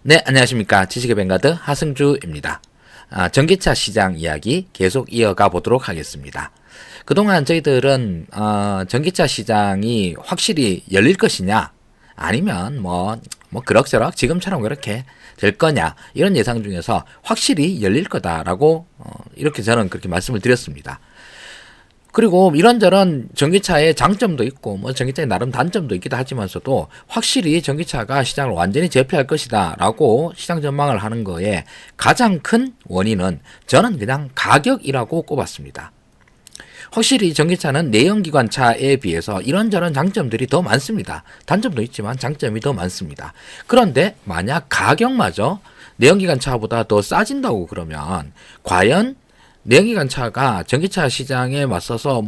네, 안녕하십니까. 지식의 뱅가드 하승주입니다. 전기차 시장 이야기 계속 이어가 보도록 하겠습니다. 그동안 저희들은 전기차 시장이 확실히 열릴 것이냐, 아니면 그럭저럭 지금처럼 그렇게 될 거냐, 이런 예상 중에서 확실히 열릴 거다라고 이렇게 저는 그렇게 말씀을 드렸습니다. 그리고 이런저런 전기차의 장점도 있고 전기차의 나름 단점도 있기도 하지만서도 확실히 전기차가 시장을 완전히 제패할 것이다 라고 시장 전망을 하는 거에 가장 큰 원인은 저는 그냥 가격이라고 꼽았습니다. 확실히 전기차는 내연기관차에 비해서 이런저런 장점들이 더 많습니다. 단점도 있지만 장점이 더 많습니다. 그런데 만약 가격마저 내연기관차보다 더 싸진다고 그러면 과연 내연기관차가 전기차 시장에 맞서서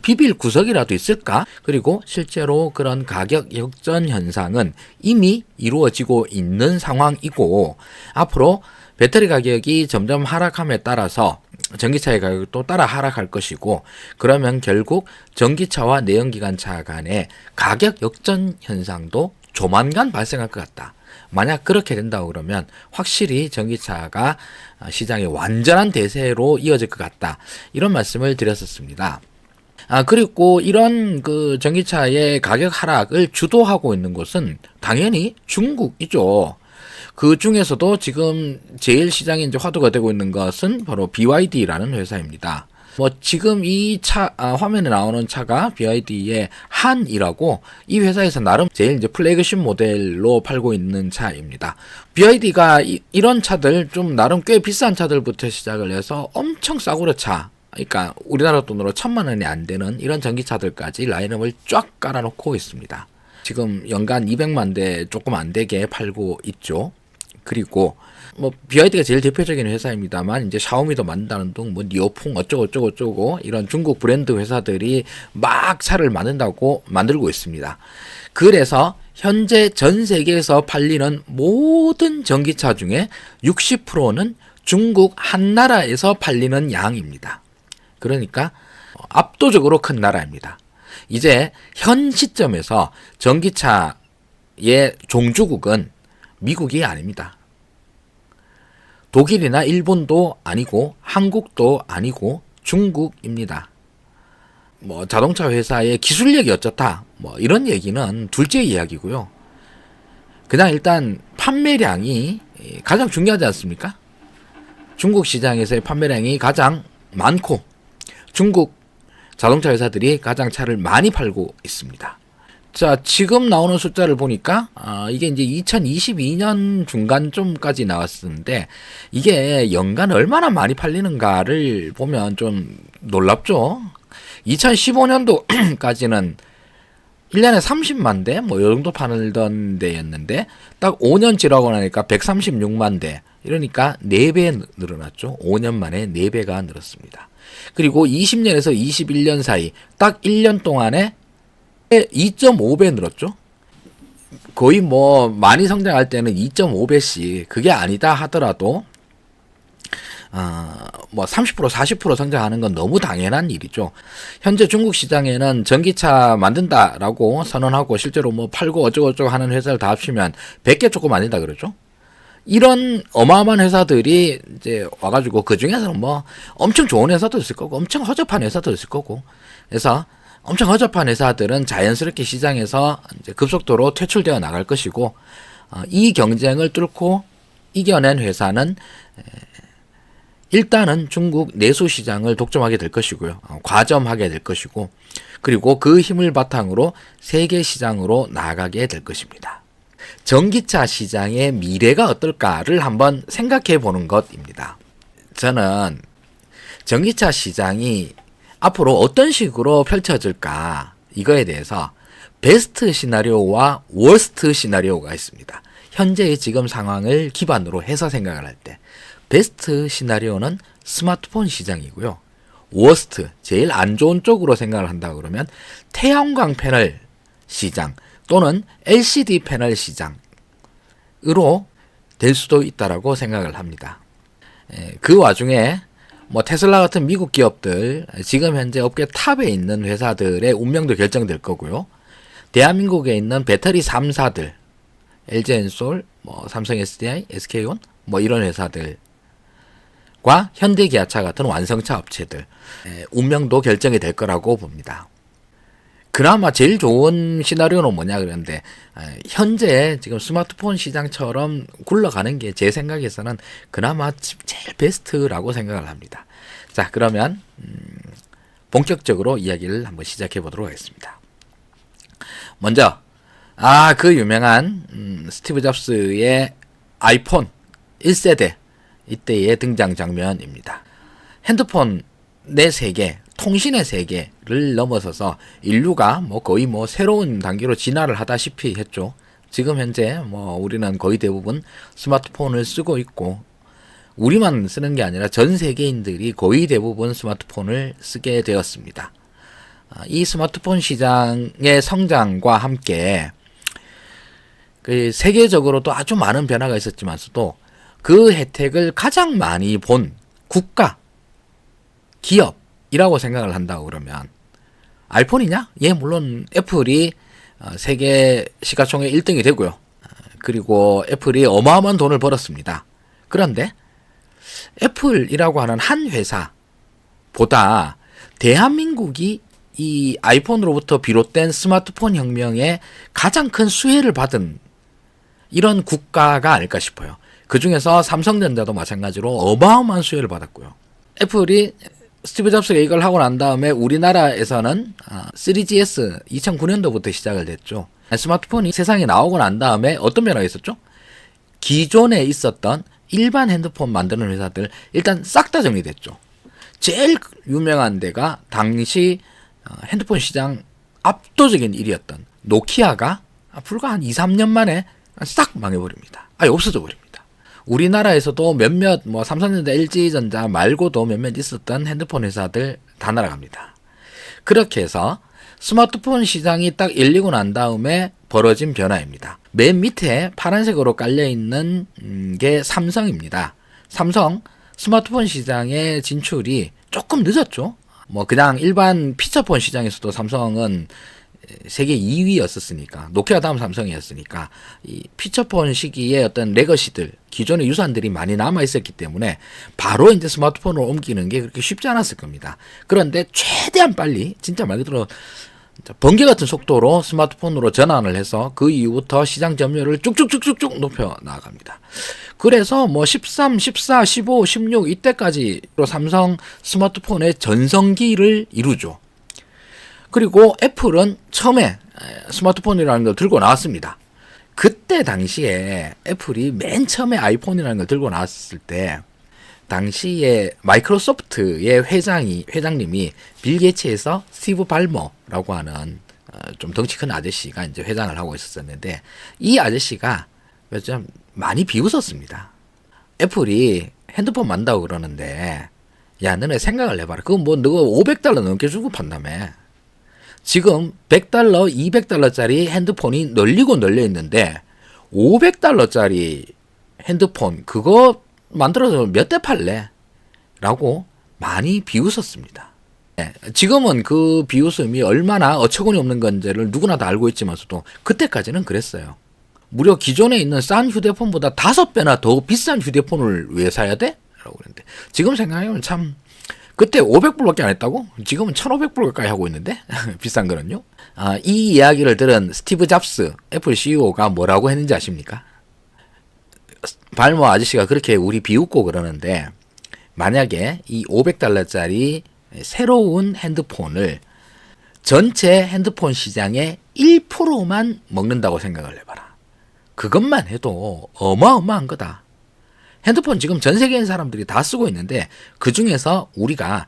비빌 구석이라도 있을까? 그리고 실제로 그런 가격 역전 현상은 이미 이루어지고 있는 상황이고, 앞으로 배터리 가격이 점점 하락함에 따라서 전기차의 가격도 따라 하락할 것이고, 그러면 결국 전기차와 내연기관차 간의 가격 역전 현상도 조만간 발생할 것 같다. 만약 그렇게 된다고 그러면 확실히 전기차가 시장의 완전한 대세로 이어질 것 같다. 이런 말씀을 드렸었습니다. 그리고 이런 전기차의 가격 하락을 주도하고 있는 곳은 당연히 중국이죠. 그 중에서도 지금 제일 시장에 이제 화두가 되고 있는 것은 바로 BYD라는 회사입니다. 지금 이 차, 화면에 나오는 차가 BYD의 한이라고, 이 회사에서 나름 제일 이제 플래그십 모델로 팔고 있는 차입니다. BYD가 이런 차들 좀 나름 꽤 비싼 차들부터 시작을 해서 엄청 싸구려 차, 그러니까 우리나라 돈으로 1,000만 원이 안 되는 이런 전기차들까지 라인업을 쫙 깔아놓고 있습니다. 지금 연간 200만 대 조금 안 되게 팔고 있죠. 그리고 BYD가 제일 대표적인 회사입니다만, 이제 샤오미도 만든다는 둥, 니오풍 어쩌고 이런 중국 브랜드 회사들이 막 차를 만들고 있습니다. 그래서 현재 전 세계에서 팔리는 모든 전기차 중에 60%는 중국 한 나라에서 팔리는 양입니다. 그러니까 압도적으로 큰 나라입니다. 이제 현 시점에서 전기차의 종주국은 미국이 아닙니다. 독일이나 일본도 아니고 한국도 아니고 중국입니다. 자동차 회사의 기술력이 어쩌다 이런 얘기는 둘째 이야기고요. 그냥 일단 판매량이 가장 중요하지 않습니까? 중국 시장에서의 판매량이 가장 많고 중국 자동차 회사들이 가장 차를 많이 팔고 있습니다. 자, 지금 나오는 숫자를 보니까 이게 이제 2022년 중간쯤까지 나왔었는데, 이게 연간 얼마나 많이 팔리는가를 보면 좀 놀랍죠. 2015년도까지는 1년에 30만 대, 이 정도 팔던 데였는데, 딱 5년 지나고 나니까 136만 대. 이러니까 4배 늘어났죠. 5년 만에 4배가 늘었습니다. 그리고 20년에서 21년 사이, 딱 1년 동안에 2.5배 늘었죠. 거의 많이 성장할 때는 2.5배씩, 그게 아니다 하더라도 30% 40% 성장하는 건 너무 당연한 일이죠. 현재 중국 시장에는 전기차 만든다라고 선언하고 실제로 팔고 어쩌고저쩌고 하는 회사를 다 합치면 100개 조금 안 된다 그러죠. 이런 어마어마한 회사들이 이제 와가지고 그 중에서는 엄청 좋은 회사도 있을 거고 엄청 허접한 회사도 있을 거고, 그래서 엄청 허접한 회사들은 자연스럽게 시장에서 이제 급속도로 퇴출되어 나갈 것이고, 이 경쟁을 뚫고 이겨낸 회사는 일단은 중국 내수 시장을 독점하게 될 것이고요. 과점하게 될 것이고, 그리고 그 힘을 바탕으로 세계 시장으로 나아가게 될 것입니다. 전기차 시장의 미래가 어떨까를 한번 생각해 보는 것입니다. 저는 전기차 시장이 앞으로 어떤 식으로 펼쳐질까, 이거에 대해서 베스트 시나리오와 워스트 시나리오가 있습니다. 현재의 지금 상황을 기반으로 해서 생각을 할 때, 베스트 시나리오는 스마트폰 시장이고요. 워스트, 제일 안 좋은 쪽으로 생각을 한다 그러면 태양광 패널 시장 또는 LCD 패널 시장으로 될 수도 있다라고 생각을 합니다. 그 와중에 테슬라 같은 미국 기업들, 지금 현재 업계 탑에 있는 회사들의 운명도 결정될 거고요. 대한민국에 있는 배터리 3사들, LG엔솔, 뭐 삼성 SDI, SK온 뭐 이런 회사들과 현대기아차 같은 완성차 업체들 운명도 결정이 될 거라고 봅니다. 그나마 제일 좋은 시나리오는 뭐냐 그러는데 현재 지금 스마트폰 시장처럼 굴러가는 게 제 생각에서는 그나마 제일 베스트라고 생각을 합니다. 자, 그러면 본격적으로 이야기를 한번 시작해 보도록 하겠습니다. 먼저 그 유명한 스티브 잡스의 아이폰 1세대 이때의 등장 장면입니다. 핸드폰 내 세계, 통신의 세계를 넘어서서 인류가 거의 새로운 단계로 진화를 하다시피 했죠. 지금 현재 우리는 거의 대부분 스마트폰을 쓰고 있고, 우리만 쓰는 게 아니라 전 세계인들이 거의 대부분 스마트폰을 쓰게 되었습니다. 이 스마트폰 시장의 성장과 함께 그 세계적으로도 아주 많은 변화가 있었지만서도 그 혜택을 가장 많이 본 국가, 기업이라고 생각을 한다고 그러면 아이폰이냐? 예, 물론 애플이 세계 시가총액 1등이 되고요. 그리고 애플이 어마어마한 돈을 벌었습니다. 그런데 애플이라고 하는 한 회사보다 대한민국이 이 아이폰으로부터 비롯된 스마트폰 혁명에 가장 큰 수혜를 받은 이런 국가가 아닐까 싶어요. 그 중에서 삼성전자도 마찬가지로 어마어마한 수혜를 받았고요. 애플이 스티브 잡스가 이걸 하고 난 다음에 우리나라에서는 3GS 2009년도부터 시작을 됐죠. 스마트폰이 세상에 나오고 난 다음에 어떤 변화가 있었죠? 기존에 있었던 일반 핸드폰 만드는 회사들 일단 싹 다 정리됐죠. 제일 유명한 데가 당시 핸드폰 시장 압도적인 1위였던 노키아가 불과 한 2, 3년 만에 싹 망해버립니다. 아예 없어져 버립니다. 우리나라에서도 몇몇 삼성전자, LG전자 말고도 몇몇 있었던 핸드폰 회사들 다 날아갑니다. 그렇게 해서 스마트폰 시장이 딱 열리고 난 다음에 벌어진 변화입니다. 맨 밑에 파란색으로 깔려있는 게 삼성입니다. 삼성 스마트폰 시장의 진출이 조금 늦었죠. 그냥 일반 피처폰 시장에서도 삼성은 세계 2위였었으니까, 노키아 다음 삼성이었으니까, 이 피처폰 시기에 어떤 레거시들, 기존의 유산들이 많이 남아있었기 때문에 바로 이제 스마트폰으로 옮기는 게 그렇게 쉽지 않았을 겁니다. 그런데 최대한 빨리, 진짜 말 그대로 번개 같은 속도로 스마트폰으로 전환을 해서 그 이후부터 시장 점유율을 쭉쭉쭉쭉쭉 높여 나갑니다. 그래서 13, 14, 15, 16 이때까지로 삼성 스마트폰의 전성기를 이루죠. 그리고 애플은 처음에 스마트폰이라는 걸 들고 나왔습니다. 그때 당시에 애플이 맨 처음에 아이폰이라는 걸 들고 나왔을 때 당시에 마이크로소프트의 회장님이 빌 게이츠에서 스티브 발머라고 하는 좀 덩치 큰 아저씨가 이제 회장을 하고 있었는데, 이 아저씨가 좀 많이 비웃었습니다. 애플이 핸드폰 만다고 그러는데, 야, 너네 생각을 해봐라. 그거 너가 $500 넘게 주고 판다며. 지금 $100, $200짜리 핸드폰이 널리고 널려 있는데 $500짜리 핸드폰 그거 만들어서 몇 대 팔래? 라고 많이 비웃었습니다. 지금은 그 비웃음이 얼마나 어처구니 없는 건지를 누구나 다 알고 있지만서도 그때까지는 그랬어요. 무려 기존에 있는 싼 휴대폰보다 5배나 더 비싼 휴대폰을 왜 사야 돼? 라고 그랬는데, 지금 생각하면 참, 그때 500불밖에 안 했다고? 지금은 1500불 가까이 하고 있는데? 비싼 거는요? 이 이야기를 들은 스티브 잡스, 애플 CEO가 뭐라고 했는지 아십니까? 발모 아저씨가 그렇게 우리 비웃고 그러는데, 만약에 이 $500짜리 새로운 핸드폰을 전체 핸드폰 시장의 1%만 먹는다고 생각을 해봐라. 그것만 해도 어마어마한 거다. 핸드폰 지금 전 세계의 사람들이 다 쓰고 있는데 그 중에서 우리가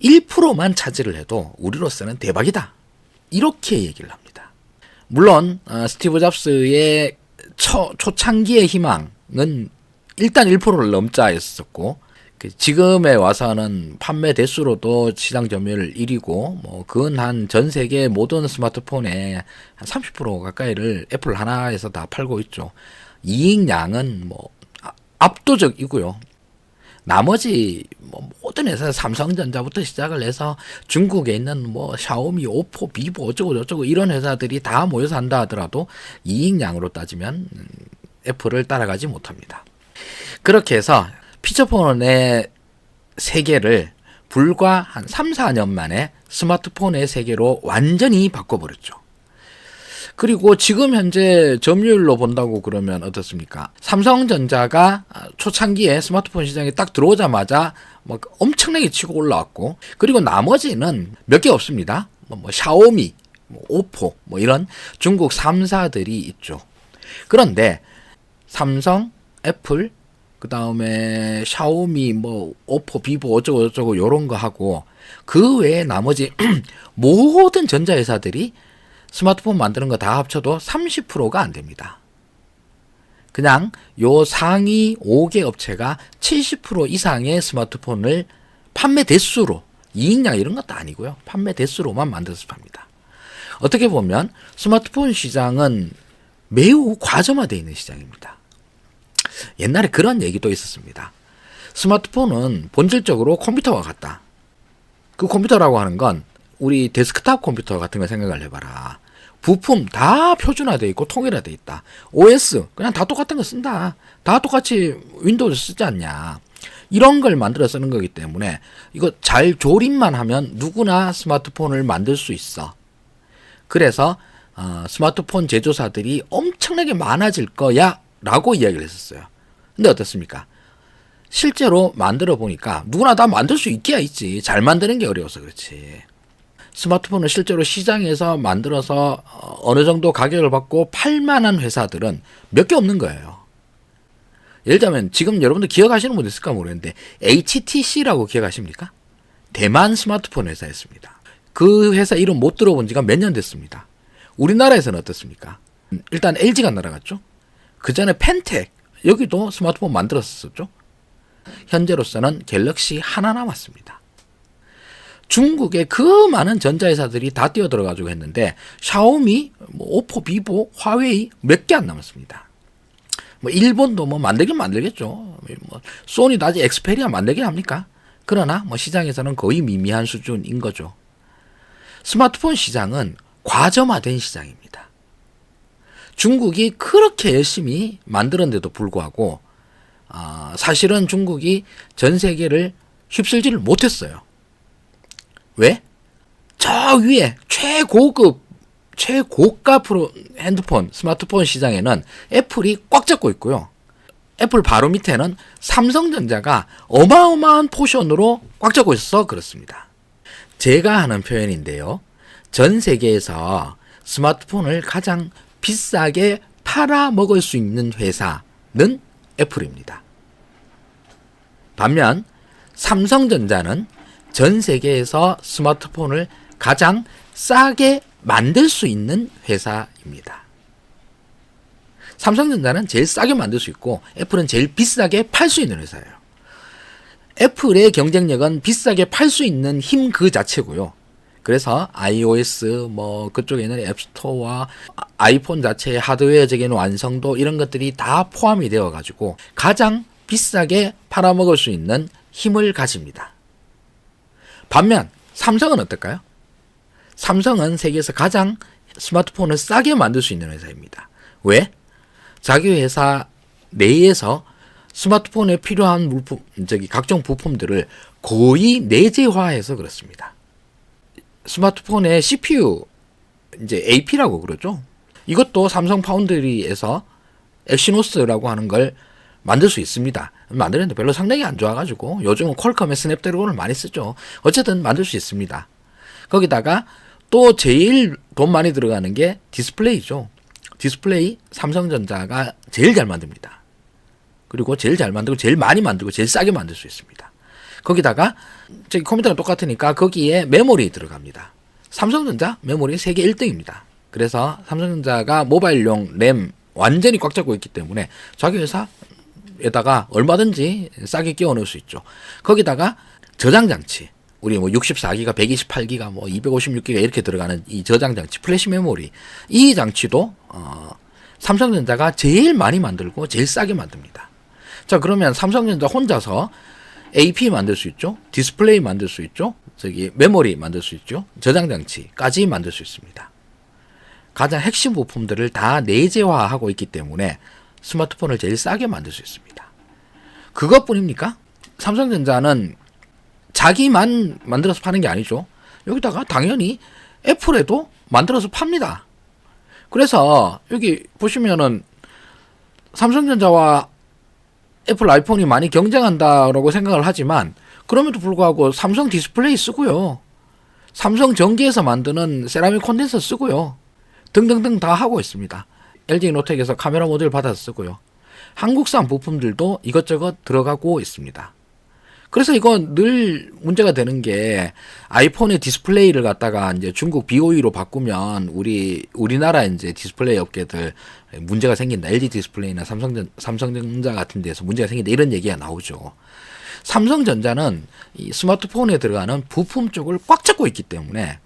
1%만 차지를 해도 우리로서는 대박이다. 이렇게 얘기를 합니다. 물론 스티브 잡스의 초창기의 희망은 일단 1%를 넘자였었고, 지금에 와서는 판매 대수로도 시장 점유율 1위고 근한 전 세계 모든 스마트폰의 한 30% 가까이를 애플 하나에서 다 팔고 있죠. 이익량은 압도적이고요. 나머지 모든 회사, 삼성전자부터 시작을 해서 중국에 있는 샤오미, 오포, 비보 어쩌고 저쩌고 이런 회사들이 다 모여서 한다 하더라도 이익량으로 따지면 애플을 따라가지 못합니다. 그렇게 해서 피처폰의 세계를 불과 한 3, 4년 만에 스마트폰의 세계로 완전히 바꿔버렸죠. 그리고 지금 현재 점유율로 본다고 그러면 어떻습니까? 삼성전자가 초창기에 스마트폰 시장에 딱 들어오자마자 뭐 엄청나게 치고 올라왔고, 그리고 나머지는 몇 개 없습니다. 샤오미, 오포, 이런 중국 3사들이 있죠. 그런데 삼성, 애플, 그 다음에 샤오미, 오포, 비보, 어쩌고 요런 거 하고, 그 외에 나머지 모든 전자회사들이 스마트폰 만드는 거 다 합쳐도 30%가 안 됩니다. 그냥 요 상위 5개 업체가 70% 이상의 스마트폰을 판매 대수로, 이익량 이런 것도 아니고요. 판매 대수로만 만들어서 팝니다. 어떻게 보면 스마트폰 시장은 매우 과점화되어 있는 시장입니다. 옛날에 그런 얘기도 있었습니다. 스마트폰은 본질적으로 컴퓨터와 같다. 그 컴퓨터라고 하는 건 우리 데스크탑 컴퓨터 같은 걸 생각을 해봐라. 부품 다 표준화되어 있고 통일화되어 있다. OS 그냥 다 똑같은 거 쓴다. 다 똑같이 윈도우를 쓰지 않냐. 이런 걸 만들어 쓰는 거기 때문에 이거 잘 조립만 하면 누구나 스마트폰을 만들 수 있어. 그래서 스마트폰 제조사들이 엄청나게 많아질 거야 라고 이야기를 했었어요. 근데 어떻습니까? 실제로 만들어 보니까 누구나 다 만들 수 있기야 있지. 잘 만드는 게 어려워서 그렇지. 스마트폰을 실제로 시장에서 만들어서 어느 정도 가격을 받고 팔만한 회사들은 몇 개 없는 거예요. 예를 들면 지금 여러분들 기억하시는 분 있을까 모르겠는데 HTC라고 기억하십니까? 대만 스마트폰 회사였습니다. 그 회사 이름 못 들어본 지가 몇 년 됐습니다. 우리나라에서는 어떻습니까? 일단 LG가 날아갔죠. 그 전에 펜텍 여기도 스마트폰 만들었었죠. 현재로서는 갤럭시 하나 남았습니다. 중국의 그 많은 전자회사들이 다 뛰어들어가지고 했는데 샤오미, 오포, 비보, 화웨이 몇 개 안 남았습니다. 일본도 만들긴 만들겠죠. 소니도 아직 엑스페리아 만들긴 합니까? 그러나 시장에서는 거의 미미한 수준인 거죠. 스마트폰 시장은 과점화된 시장입니다. 중국이 그렇게 열심히 만들었는데도 불구하고 사실은 중국이 전 세계를 휩쓸지를 못했어요. 왜? 저 위에 최고급, 최고가 핸드폰, 스마트폰 시장에는 애플이 꽉 잡고 있고요. 애플 바로 밑에는 삼성전자가 어마어마한 포션으로 꽉 잡고 있어서 그렇습니다. 제가 하는 표현인데요. 전 세계에서 스마트폰을 가장 비싸게 팔아먹을 수 있는 회사는 애플입니다. 반면 삼성전자는 전 세계에서 스마트폰을 가장 싸게 만들 수 있는 회사입니다. 삼성전자는 제일 싸게 만들 수 있고 애플은 제일 비싸게 팔 수 있는 회사예요. 애플의 경쟁력은 비싸게 팔 수 있는 힘 그 자체고요. 그래서 iOS 그쪽에는 앱스토어와 아이폰 자체의 하드웨어적인 완성도 이런 것들이 다 포함이 되어 가지고 가장 비싸게 팔아먹을 수 있는 힘을 가집니다. 반면 삼성은 어떨까요? 삼성은 세계에서 가장 스마트폰을 싸게 만들 수 있는 회사입니다. 왜? 자기 회사 내에서 스마트폰에 필요한 물품, 각종 부품들을 거의 내재화해서 그렇습니다. 스마트폰의 CPU, AP라고 그러죠. 이것도 삼성 파운드리에서 엑시노스라고 하는 걸 만들 수 있습니다. 만드는데 별로 성능이 안 좋아가지고 요즘은 퀄컴의 스냅드래곤을 많이 쓰죠. 어쨌든 만들 수 있습니다. 거기다가 또 제일 돈 많이 들어가는 게 디스플레이죠. 디스플레이 삼성전자가 제일 잘 만듭니다. 그리고 제일 잘 만들고 제일 많이 만들고 제일 싸게 만들 수 있습니다. 거기다가 저기 컴퓨터랑 똑같으니까 거기에 메모리 들어갑니다. 삼성전자 메모리 세계 1등입니다. 그래서 삼성전자가 모바일용 램 완전히 꽉 잡고 있기 때문에 자기 회사에다가 얼마든지 싸게 끼워 넣을 수 있죠. 거기다가 저장 장치, 우리 64기가, 128기가, 256기가 이렇게 들어가는 이 저장 장치, 플래시 메모리, 이 장치도 삼성전자가 제일 많이 만들고 제일 싸게 만듭니다. 자, 그러면 삼성전자 혼자서 AP 만들 수 있죠. 디스플레이 만들 수 있죠. 메모리 만들 수 있죠. 저장 장치까지 만들 수 있습니다. 가장 핵심 부품들을 다 내재화하고 있기 때문에 스마트폰을 제일 싸게 만들 수 있습니다. 그것뿐입니까? 삼성전자는 자기만 만들어서 파는 게 아니죠. 여기다가 당연히 애플에도 만들어서 팝니다. 그래서 여기 보시면은 삼성전자와 애플 아이폰이 많이 경쟁한다라고 생각을 하지만 그럼에도 불구하고 삼성 디스플레이 쓰고요. 삼성 전기에서 만드는 세라믹 콘덴서 쓰고요. 등등등 다 하고 있습니다. LG 노텍에서 카메라 모듈 받아서 쓰고요. 한국산 부품들도 이것저것 들어가고 있습니다. 그래서 이건 늘 문제가 되는 게 아이폰의 디스플레이를 갖다가 이제 중국 BOE로 바꾸면 우리나라 이제 디스플레이 업계들 문제가 생긴다. LG 디스플레이나 삼성전자 같은 데서 문제가 생긴다. 이런 얘기가 나오죠. 삼성전자는 이 스마트폰에 들어가는 부품 쪽을 꽉 잡고 있기 때문에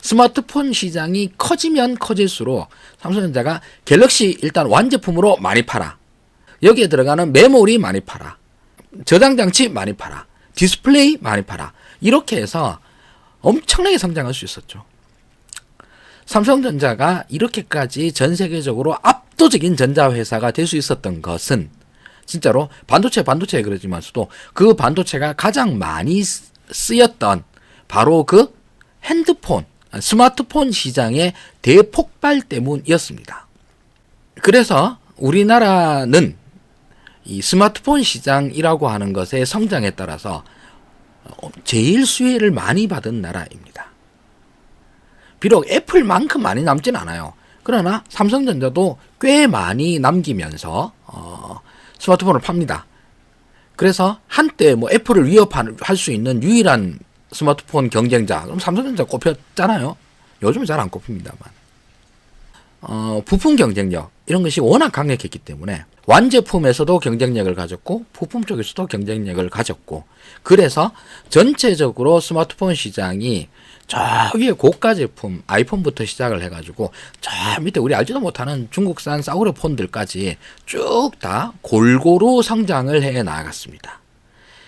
스마트폰 시장이 커지면 커질수록 삼성전자가 갤럭시 일단 완제품으로 많이 팔아. 여기에 들어가는 메모리 많이 팔아. 저장장치 많이 팔아. 디스플레이 많이 팔아. 이렇게 해서 엄청나게 성장할 수 있었죠. 삼성전자가 이렇게까지 전 세계적으로 압도적인 전자회사가 될 수 있었던 것은 진짜로 반도체 그러지만서도 그 반도체가 가장 많이 쓰였던 바로 그 핸드폰, 스마트폰 시장의 대폭발 때문이었습니다. 그래서 우리나라는 이 스마트폰 시장이라고 하는 것의 성장에 따라서 제일 수혜를 많이 받은 나라입니다. 비록 애플만큼 많이 남진 않아요. 그러나 삼성전자도 꽤 많이 남기면서 스마트폰을 팝니다. 그래서 한때 뭐 애플을 위협할 수 있는 유일한 스마트폰 경쟁자, 그럼 삼성전자 꼽혔잖아요. 요즘은 잘 안 꼽힙니다만. 부품 경쟁력 이런 것이 워낙 강력했기 때문에 완제품에서도 경쟁력을 가졌고 부품 쪽에서도 경쟁력을 가졌고 그래서 전체적으로 스마트폰 시장이 저 위에 고가 제품 아이폰부터 시작을 해가지고 저 밑에 우리 알지도 못하는 중국산 싸구려 폰들까지 쭉 다 골고루 성장을 해 나갔습니다.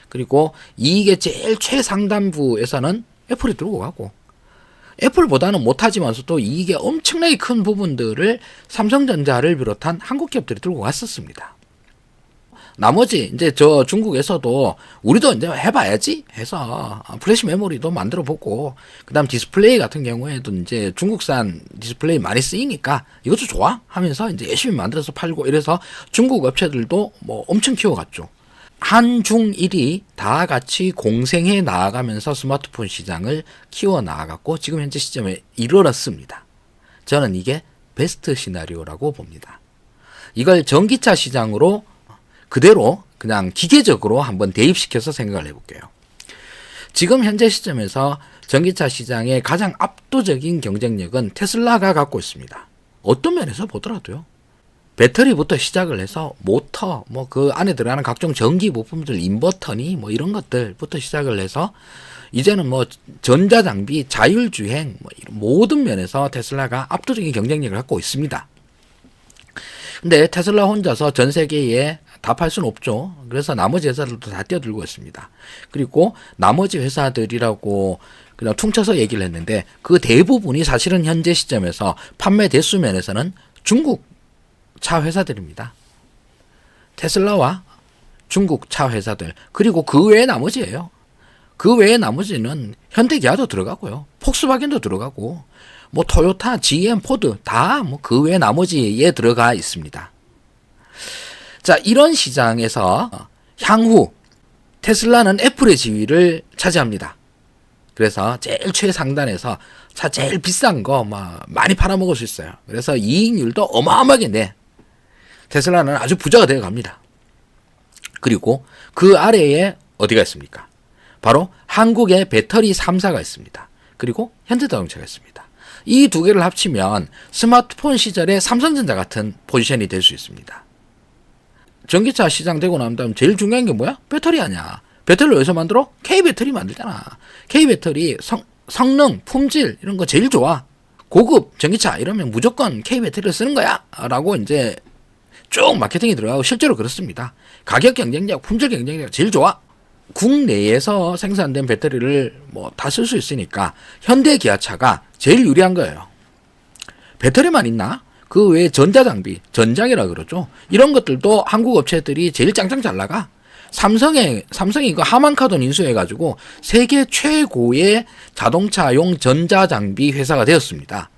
그리고 이게 제일 최상단부에서는 애플이 들고 가고 애플보다는 못하지만서도 이게 엄청나게 큰 부분들을 삼성전자를 비롯한 한국 기업들이 들고 갔었습니다. 나머지 이제 저 중국에서도 우리도 이제 해봐야지 해서 플래시 메모리도 만들어 보고 그다음 디스플레이 같은 경우에도 이제 중국산 디스플레이 많이 쓰이니까 이것도 좋아 하면서 이제 열심히 만들어서 팔고 이래서 중국 업체들도 뭐 엄청 키워갔죠. 한중일이 다 같이 공생해 나아가면서 스마트폰 시장을 키워 나아갔고 지금 현재 시점에 이르렀습니다. 저는 이게 베스트 시나리오라고 봅니다. 이걸 전기차 시장으로 그대로 그냥 기계적으로 한번 대입시켜서 생각을 해볼게요. 지금 현재 시점에서 전기차 시장의 가장 압도적인 경쟁력은 테슬라가 갖고 있습니다. 어떤 면에서 보더라도요. 배터리부터 시작을 해서 모터, 뭐 그 안에 들어가는 각종 전기 부품들, 인버터니 뭐 이런 것들부터 시작을 해서 이제는 뭐 전자장비, 자율주행, 뭐 이런 모든 면에서 테슬라가 압도적인 경쟁력을 갖고 있습니다. 근데 테슬라 혼자서 전 세계에 다 팔 수는 없죠. 그래서 나머지 회사들도 다 뛰어들고 있습니다. 그리고 나머지 회사들이라고 그냥 퉁쳐서 얘기를 했는데 그 대부분이 사실은 현재 시점에서 판매 대수 면에서는 중국 차 회사들입니다. 테슬라와 중국 차 회사들 그리고 그 외의 나머지예요. 그 외의 나머지는 현대기아도 들어가고요. 폭스바겐도 들어가고 뭐 토요타, GM, 포드 다 뭐 그 외의 나머지에 들어가 있습니다. 자, 이런 시장에서 향후 테슬라는 애플의 지위를 차지합니다. 그래서 제일 최상단에서 차 제일 비싼 거 많이 팔아먹을 수 있어요. 그래서 이익률도 어마어마하게 내. 테슬라는 아주 부자가 되어 갑니다. 그리고 그 아래에 어디가 있습니까? 바로 한국의 배터리 3사가 있습니다. 그리고 현대자동차가 있습니다. 이 두 개를 합치면 스마트폰 시절의 삼성전자 같은 포지션이 될 수 있습니다. 전기차 시장 되고 난 다음 제일 중요한 게 뭐야? 배터리 아니야. 배터리를 어디서 만들어? K배터리 만들잖아. K배터리 성능, 품질 이런 거 제일 좋아. 고급 전기차 이러면 무조건 K배터리를 쓰는 거야 라고 이제 쭉 마케팅이 들어가고 실제로 그렇습니다. 가격 경쟁력, 품질 경쟁력 제일 좋아. 국내에서 생산된 배터리를 뭐 다 쓸 수 있으니까 현대 기아차가 제일 유리한 거예요. 배터리만 있나? 그 외에 전자장비, 전장이라 그러죠. 이런 것들도 한국 업체들이 제일 짱짱 잘 나가. 삼성이 그 하만카돈 인수해가지고 세계 최고의 자동차용 전자장비 회사가 되었습니다.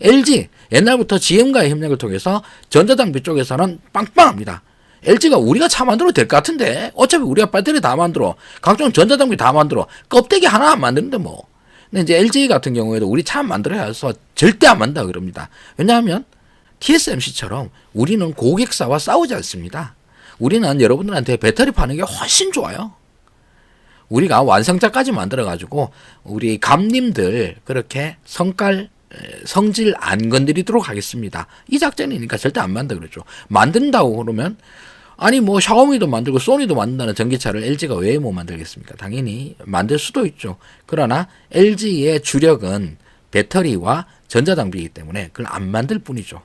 LG, 옛날부터 GM과의 협력을 통해서 전자장비 쪽에서는 빵빵합니다. LG가 우리가 차 만들어도 될 것 같은데 어차피 우리가 배터리 다 만들어, 각종 전자장비 다 만들어, 껍데기 하나 안 만드는데 뭐. 근데 이제 LG 같은 경우에도 우리 차 만들어야 해서 절대 안 만든다 그럽니다. 왜냐하면 TSMC처럼 우리는 고객사와 싸우지 않습니다. 우리는 여러분들한테 배터리 파는 게 훨씬 좋아요. 우리가 완성자까지 만들어가지고 우리 감님들 그렇게 성질 안 건드리도록 하겠습니다. 이 작전이니까 절대 안 만든다 그러죠. 만든다고 그러면 아니 뭐 샤오미도 만들고 소니도 만든다는 전기차를 LG가 왜 못 만들겠습니까? 당연히 만들 수도 있죠. 그러나 LG의 주력은 배터리와 전자장비이기 때문에 그걸 안 만들 뿐이죠.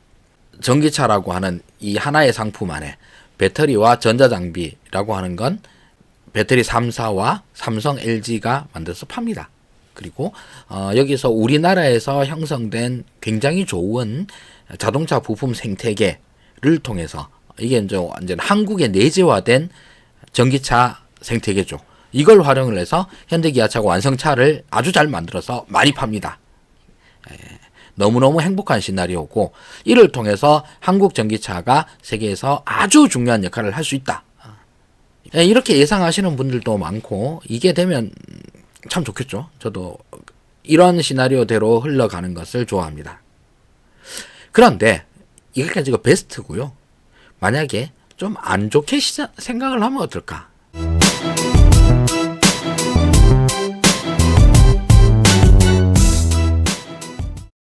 전기차라고 하는 이 하나의 상품 안에 배터리와 전자장비라고 하는 건 배터리 3사와 삼성, LG가 만들어서 팝니다. 그리고 여기서 우리나라에서 형성된 굉장히 좋은 자동차 부품 생태계를 통해서 이게 이제 완전 한국에 내재화된 전기차 생태계죠. 이걸 활용을 해서 현대기아차가 완성차를 아주 잘 만들어서 많이 팝니다. 너무너무 행복한 시나리오고 이를 통해서 한국 전기차가 세계에서 아주 중요한 역할을 할 수 있다. 이렇게 예상하시는 분들도 많고 이게 되면 참 좋겠죠. 저도 이런 시나리오대로 흘러가는 것을 좋아합니다. 그런데 이것까지가 베스트고요. 만약에 좀 안 좋게 생각을 하면 어떨까?